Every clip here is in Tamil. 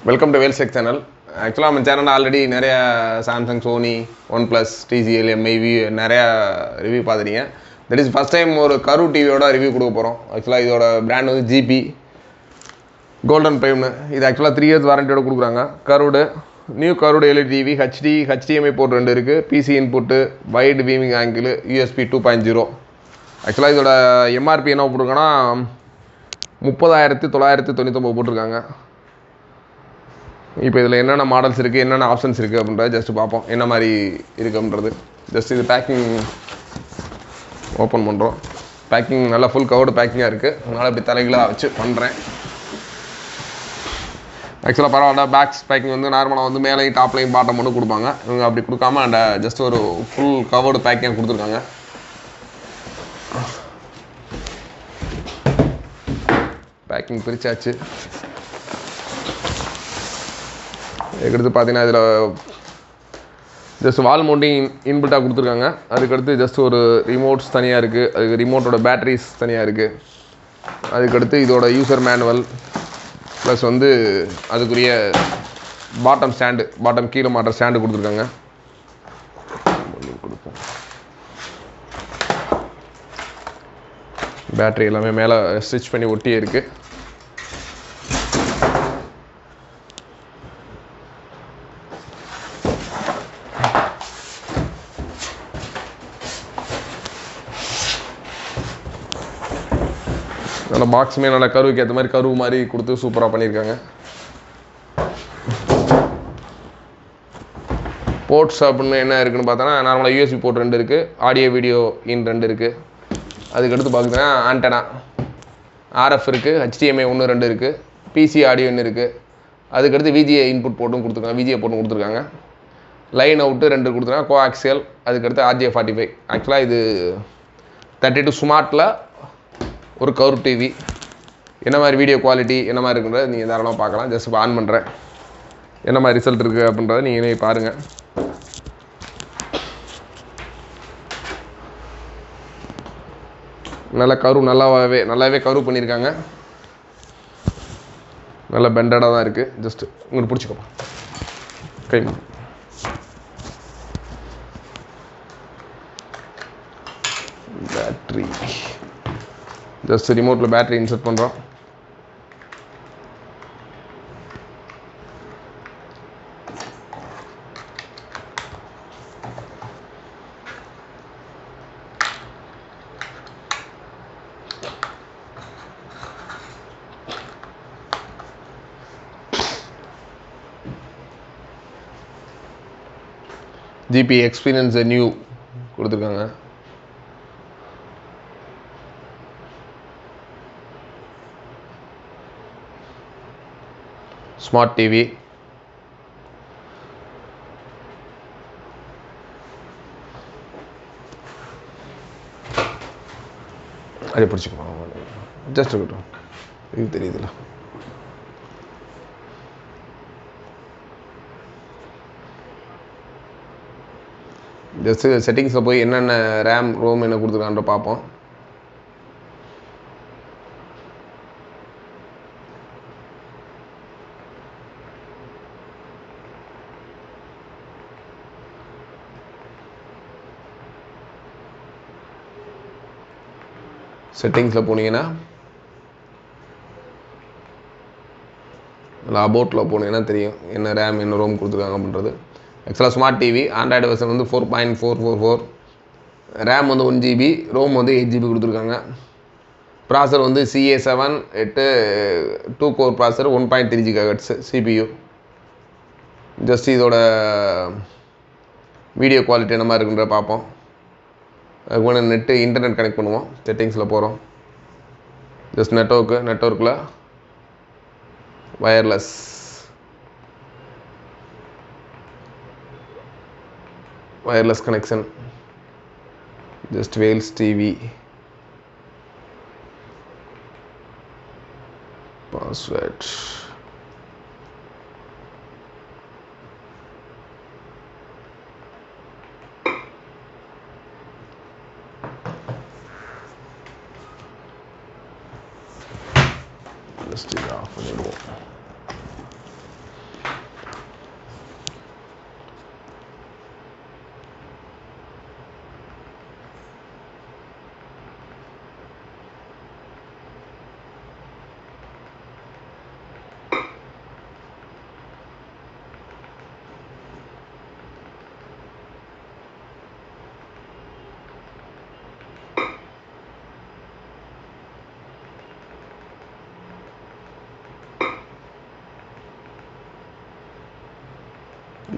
Welcome to வேல்செக் channel. ஆக்சுவலாக நம்ம சேனலில் ஆல்ரெடி நிறையா Samsung, Sony, OnePlus, TCL, எம்ஐவி நிறையா ரிவ்யூ பார்த்துட்டீங்க. தட் இஸ் ஃபஸ்ட் டைம் ஒரு கரு டிவியோட ரிவ்யூ கொடுக்க போகிறோம். ஆக்சுவலாக இதோட பிராண்ட் வந்து ஜிபி கோல்டன் ப்ரைம்னு. இது ஆக்சுவலாக 3 இயர்ஸ் வாரண்டியோட கொடுக்குறாங்க. கருடு நியூ கருடு எல்இடி டிவி, ஹெச்டிஎம்ஐ போர்ட் 2 இருக்குது, PC input, wide viewing angle, USB 2.0. ஆக்சுவலாக இதோட எம்ஆர்பி என்ன போட்டிருக்காங்கன்னா 30,999 போட்டிருக்காங்க. இப்போ இதில் என்னென்ன மாடல்ஸ் இருக்குது, என்னென்ன ஆப்ஷன்ஸ் இருக்குது அப்படின்றத ஜஸ்ட்டு பார்ப்போம். என்ன மாதிரி இருக்குது அப்படின்றது. ஜஸ்ட் இது பேக்கிங் ஓப்பன் பண்ணுறோம். பேக்கிங் நல்லா ஃபுல் கவர்டு பேக்கிங்காக இருக்குது. அதனால் இப்படி தலைகளாக வச்சு பண்ணுறேன். ஆக்சுவலாக பரவாயில்ல. பேக்ஸ் பேக்கிங் வந்து நார்மலாக வந்து மேலேயும் டாப்லையும் பாட்டம் மட்டும் கொடுப்பாங்க. இவங்க அப்படி கொடுக்காம அந்த ஜஸ்ட் ஒரு ஃபுல் கவர்டு பேக்கிங் கொடுத்துருக்காங்க. பேக்கிங் பிரிச்சாச்சு. இதுக்கடுத்து பார்த்தீங்கன்னா இதில் ஜஸ்ட் வால் மவுண்டிங் இன்பில்ட்டாக கொடுத்துருக்காங்க. அதுக்கடுத்து ஜஸ்ட் ஒரு ரிமோட்ஸ் தனியாக இருக்குது. அதுக்கு ரிமோட்டோட பேட்டரிஸ் தனியாக இருக்குது. அதுக்கடுத்து இதோட யூசர் மேனுவல் ப்ளஸ் வந்து அதுக்குரிய பாட்டம் ஸ்டாண்டு, பாட்டம் கீழே மாட்டுற ஸ்டாண்டு கொடுத்துருக்காங்க. கொடுப்போம். பேட்டரி எல்லாமே மேலே ஸ்டிச் பண்ணி ஒட்டியே இருக்குது. நல்லா பாக்ஸுமே நல்லா கருவுக்கு ஏற்ற மாதிரி கருவு மாதிரி கொடுத்து சூப்பராக பண்ணியிருக்காங்க. போர்ட்ஸ் அப்படின்னு என்ன இருக்குதுன்னு பார்த்தோன்னா நார்மலாக யூஎஸ்பி போர்ட் 2 இருக்குது, ஆடியோ வீடியோ இன் 2 இருக்குது. அதுக்கடுத்து பார்த்தீங்கன்னா ஆண்டனா ஆர்எஃப் இருக்குது, ஹெச்டிஎம்ஐ 1, 2 இருக்குது, பிசி ஆடியோ 1 இருக்குது. அதுக்கடுத்து விஜிஏ இன்புட் போர்ட்டும் கொடுத்துருக்காங்க, விஜிஏ போர்ட்டும் கொடுத்துருக்காங்க. லைன் அவுட்டு 2 கொடுத்துருக்காங்க, கோஆக்சியல். அதுக்கடுத்து RJ45. ஆக்சுவலாக இது 32 ஸ்மார்ட்டில் ஒரு கவர் டிவி. என்ன மாதிரி வீடியோ குவாலிட்டி என்ன மாதிரி இருக்குன்றத நீங்கள் தாராளமாக பார்க்கலாம். ஜஸ்ட் இப்போ ஆன் பண்ணுறேன். என்ன மாதிரி ரிசல்ட் இருக்குது அப்படின்றத நீங்கள் பாருங்கள். நல்லா கரு நல்லாவே கரு பண்ணியிருக்காங்க. நல்லா பெண்டடாக தான் இருக்குது. ஜஸ்ட்டு உங்களுக்கு பிடிச்சிக்கோப்பா கை. பேட்ரி ஜஸ்ட் ரிமோட்டில் பேட்டரி இன்சர்ட் பண்ணுறோம். ஜிபி எக்ஸ்பீரியன்ஸ் நியூ கொடுத்துருக்காங்க. ஸ்மார்ட் டிவி, அதை பிடிச்சிக்கோ. ஜஸ்ட் இருக்கட்டும், இது தெரியுதுல்ல. ஜஸ்ட் செட்டிங்ஸில் போய் என்னென்ன ரேம் ரோம் என்ன கொடுத்துருக்கான்ற பார்ப்போம். செட்டிங்ஸில் போனீங்கன்னா இல்லை அபவுட்டில் போனீங்கன்னா தெரியும் என்ன ரேம் என்ன ரோம் கொடுத்துருக்காங்க அப்படின்றது. ஆக்சுவலாக ஸ்மார்ட் டிவி ஆண்ட்ராய்டு வெர்ஷன் வந்து 4.444, ரேம் வந்து 1 GB, ரோம் வந்து 8 GB கொடுத்துருக்காங்க. ப்ராசர் வந்து CA7 8 2 கோர் ப்ராசர், 1.3 GHz CPU. ஜஸ்ட் இதோட வீடியோ குவாலிட்டி என்ன மாதிரி இருக்குன்ற பார்ப்போம். அதுக்கு முன்னாடி இன்டர்நெட் கனெக்ட் பண்ணுவோம். செட்டிங்ஸில் போகிறோம். ஜஸ்ட் நெட்வொர்க்கில் வயர்லெஸ் கனெக்ஷன். ஜஸ்ட் வேல்ஸ் டிவி பாஸ்வேர்ட். ஜஸ்ட் இதை ஆஃப் பண்ணிடுவோம்.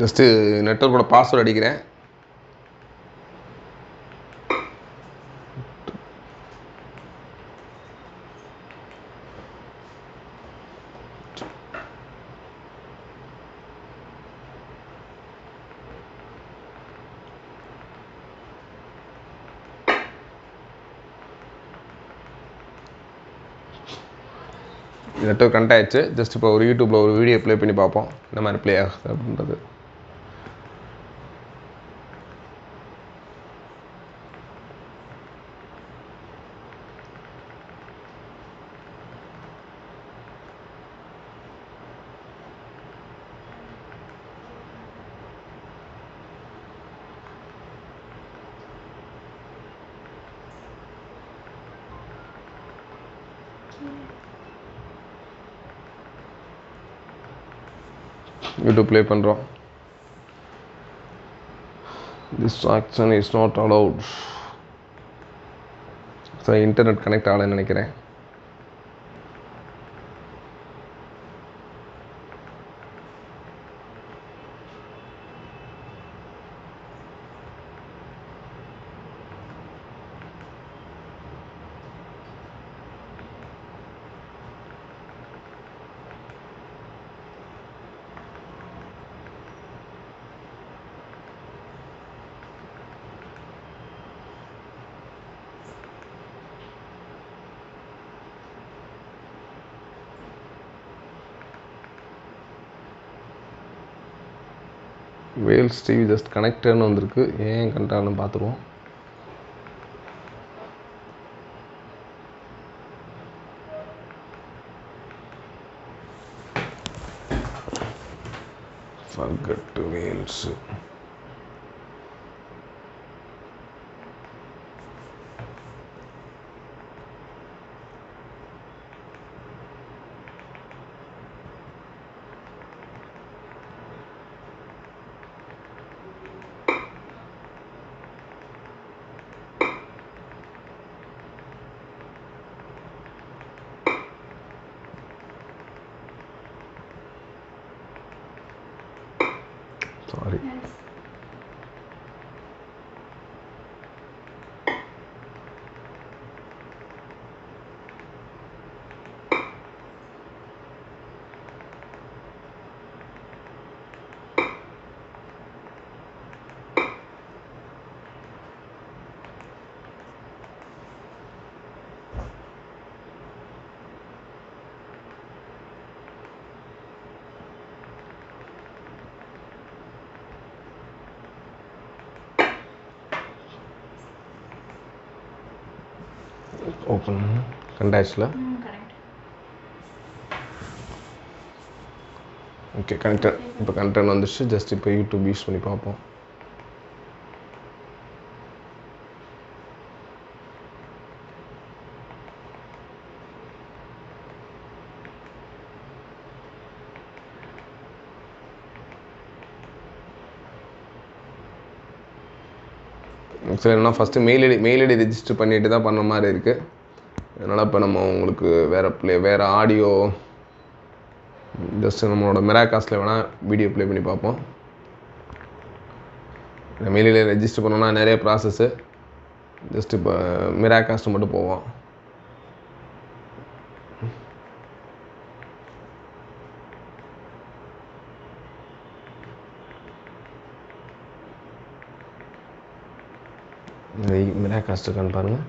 ஜஸ்ட்டு நெட்வொர்க்கோட பாஸ்வேர்டு அடிக்கிறேன். நெட்வொர்க் கனெக்ட் ஆகிடுச்சு. ஜஸ்ட் இப்போ ஒரு யூடியூப்பில் ஒரு வீடியோ ப்ளே பண்ணி பார்ப்போம் இந்த மாதிரி ப்ளே ஆகுது அப்படின்றது. யூடியூப் ப்ளே பண்ணுறோம். This action is not allowed. So internet connect ஆகலைன்னு நினைக்கிறேன். வேல்ஸ் டிவி ஜஸ்ட் கனெக்டட்னு வந்திருக்கு. ஏன் கனெக்ட் ஆகலன்னு பார்த்துருவோம். forget வேல்ஸ். சாரி. ஓப்பன் கண்டாக்ட்ஸில். Okay connected. இப்போ கனெக்டட் வந்துடுச்சு. ஜஸ்ட் இப்போ யூடியூப் யூஸ் பண்ணி பார்ப்போம். ஆக்சுவலாக என்னன்னா ஃபஸ்ட்டு மெயில் ஐடி ரெஜிஸ்டர் பண்ணிட்டு தான் பண்ண மாதிரி இருக்குது. அதனால் இப்போ நம்ம உங்களுக்கு வேறு ஆடியோ ஜஸ்ட் நம்மளோட மிராகாஸ்ட்டில் வேணால் வீடியோ ப்ளே பண்ணி பார்ப்போம். மெயில் ஐடி ரெஜிஸ்டர் பண்ணோன்னா நிறைய ப்ராசஸ்ஸு. ஜஸ்ட் இப்போ மிராகாஸ்ட் மட்டும் போவோம். மிராகாஸ்ட் இருக்கான்னு பாருங்கள்.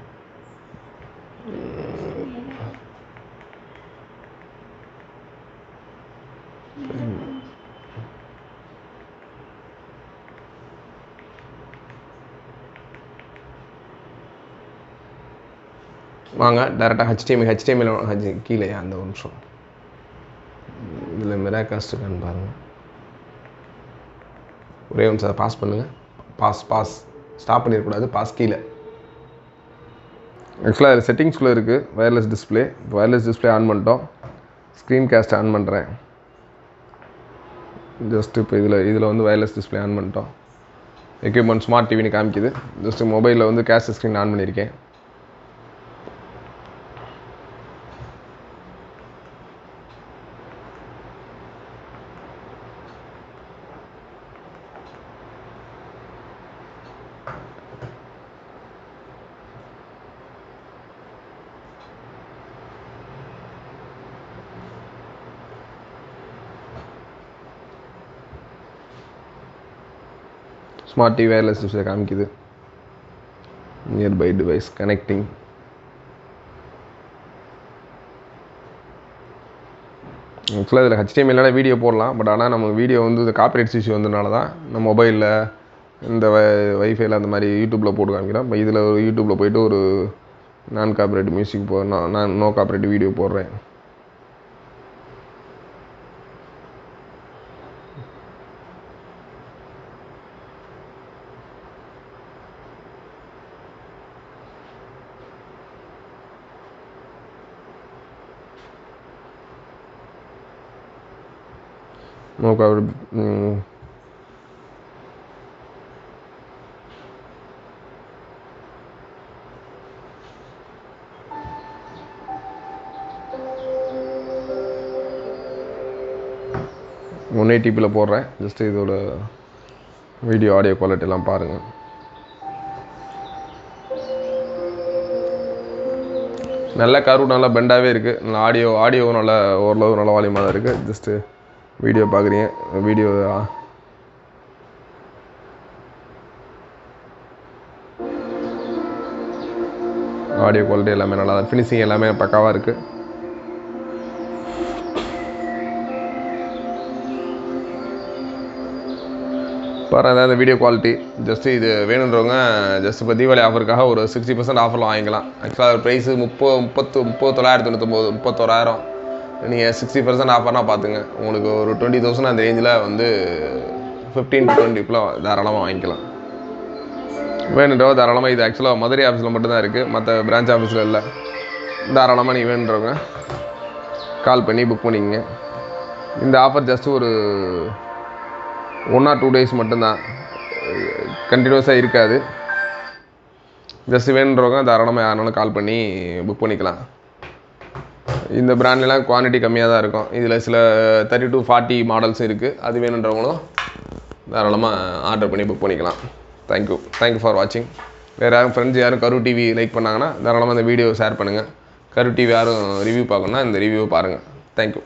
வாங்க டேரெக்டாக ஹெச்டிஎம்எல் கீழே அந்த ஒரு நிமிஷம் இதில் மிராகாஸ்ட் இருக்கான்னு பாருங்கள். ஒரே நிமிஷம் அதை பாஸ் பண்ணுங்கள். பாஸ் ஸ்டாப் பண்ணிடக்கூடாது. பாஸ் கீழே. ஆக்சுவலாக அதில் செட்டிங்ஸ்குள்ளே இருக்குது வயர்லெஸ் டிஸ்பிளே. இப்போ வயர்லெஸ் டிஸ்பிளே ஆன் பண்ணிட்டோம். ஸ்க்ரீன் கேஸ்ட் ஆன் பண்ணுறேன். ஜஸ்ட் இப்போ இதில் வந்து வயர்லெஸ் டிஸ்பிளே ஆன் பண்ணிட்டோம். எக்யூப்மெண்ட் ஸ்மார்ட் டிவின்னு காமிக்குது. ஜஸ்ட்டு மொபைலில் வந்து கேஸ்ட் ஸ்க்ரீன் ஆன் பண்ணியிருக்கேன். ஸ்மார்ட் டிவி வயர்லெஸ் டிஸ்பிளே காமிக்குது. Nearby device connecting. ஆக்சுவலாக இதில் HDMI வீடியோ போடலாம். பட் ஆனால் நம்ம வீடியோ வந்து இந்த காப்பிரைட்ஸ் இஷ்யூ வந்ததுனால தான் நம்ம மொபைலில் இந்த வைஃபைல அந்த மாதிரி யூடியூப்பில் போட்டு காமிக்கிறோம். இப்போ இதில் ஒரு யூடியூப்பில் போய்ட்டு ஒரு நான் காப்பிரைட் மியூசிக் நான் நோ காப்பிரைட் வீடியோ போடுறேன். No copyright. $180p போடுறேன். ஜஸ்ட்டு இதோட வீடியோ ஆடியோ குவாலிட்டி எல்லாம் பாருங்கள். நல்ல கர்வ் நல்லா பெண்டாகவே இருக்குது. நல்லா ஆடியோவும் நல்லா ஓரளவு நல்ல வால்யூமாக தான் இருக்குது. ஜஸ்ட்டு வீடியோ பார்க்குறீங்க. வீடியோ ஆடியோ குவாலிட்டி எல்லாமே நல்லா தான், ஃபினிஷிங் எல்லாமே பக்காவாக இருக்குது. பாருங்கள் அதான் இந்த வீடியோ குவாலிட்டி. ஜஸ்ட்டு இது வேணுன்றவங்க ஜஸ்ட் இப்போ தீபாவளி ஆஃபருக்காக ஒரு 60% ஆஃபரில் வாங்கிக்கலாம். ஆக்சுவலாக ப்ரைஸு 31,000. நீங்கள் 60% ஆஃபர்னால் பார்த்துங்க, உங்களுக்கு ஒரு 20,000 அந்த ரேஞ்சில் வந்து 15 to 20 தாராளமாக வாங்கிக்கலாம். வேணுன்றவங்க தாராளமாக. இது ஆக்சுவலாக மதுரை ஆஃபீஸில் மட்டும்தான் இருக்குது, மற்ற பிரான்ச் ஆஃபீஸில் இல்லை. தாராளமாக நீங்கள் வேணுன்றவங்க கால் பண்ணி புக் பண்ணிக்கங்க. இந்த ஆஃபர் ஜஸ்ட் ஒரு 1 or 2 days மட்டும்தான், கண்டினியூஸாக இருக்காது. ஜஸ்ட் வேணுன்றவங்க தாராளமாக யாருனாலும் கால் பண்ணி புக் பண்ணிக்கலாம். இந்த பிராண்ட்லாம் குவான்டிட்டி கம்மியாக தான் இருக்கும். இதில் சில 30 to 40 மாடல்ஸும் இருக்குது. அது வேணுன்றவங்களும் தாராளமாக ஆர்டர் பண்ணி புக் பண்ணிக்கலாம். தேங்க்யூ ஃபார் வாட்சிங். வேறு யாரும் ஃப்ரெண்ட்ஸ் யாரும் கரு டிவி லைக் பண்ணாங்கன்னா தாராளமாக இந்த வீடியோ ஷேர் பண்ணுங்கள். கரு டிவி யாரும் ரிவ்யூ பார்க்கணுன்னா இந்த ரிவ்யூவை பாருங்கள். தேங்க்யூ.